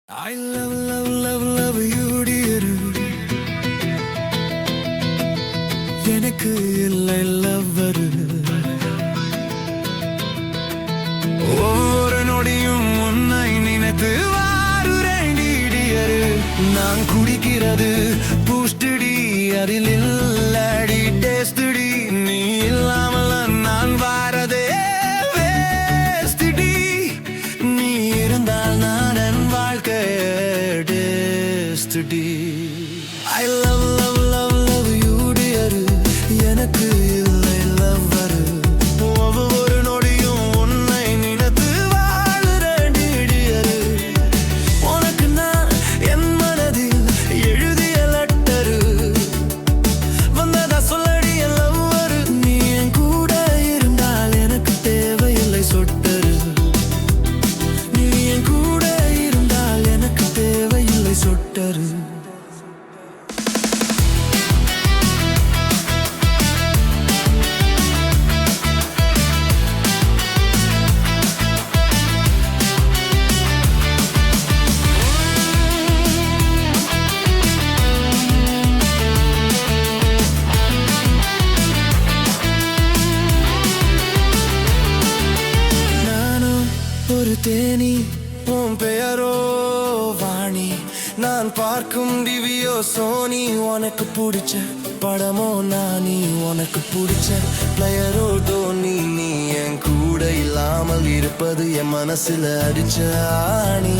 I love, love, love, love you dear. எனக்கு இல்லை lover. ஒவ்வொரு நொடியும் உன்னை நினைத்து வாருறேன் dear. நான் குடிக்கிறது பூஸ்டடி, அதில் இல்லடி டேஸ்டடி. நீ இல்லாமல் நான் வாரதே வேஸ்டடி. நீ இருந்தால் நான் என் வாழ்க்கை டேஸ்டடி. I love, love, love, love you dear. எனக்கு இல்லை lover. ஒவ்வொரு நொடியும் உன்னை நினைத்து வாழுறேன் dear. உனக்கு நான் என் மனதில் எழுதிய லெட்டரு. வந்ததா சொல்லடி என் lover. நீ என் கூட இருந்தால் எனக்கு தேவையில்லை சொட்டரு. நீ என் கூட இருந்தால் எனக்கு தேவையில்லை சொட்டரு. ஒரு தேனி, உன் பெயரோ வாணி. நான் பார்க்கும் டிவியோ சோனி. உனக்கு பிடிச்ச படமோ நானி. உனக்கு பிடிச்ச பிளேயரோ தோனி. நீ என் கூட இல்லாமல் இருப்பது என் மனசுல அடிச்ச ஆணி.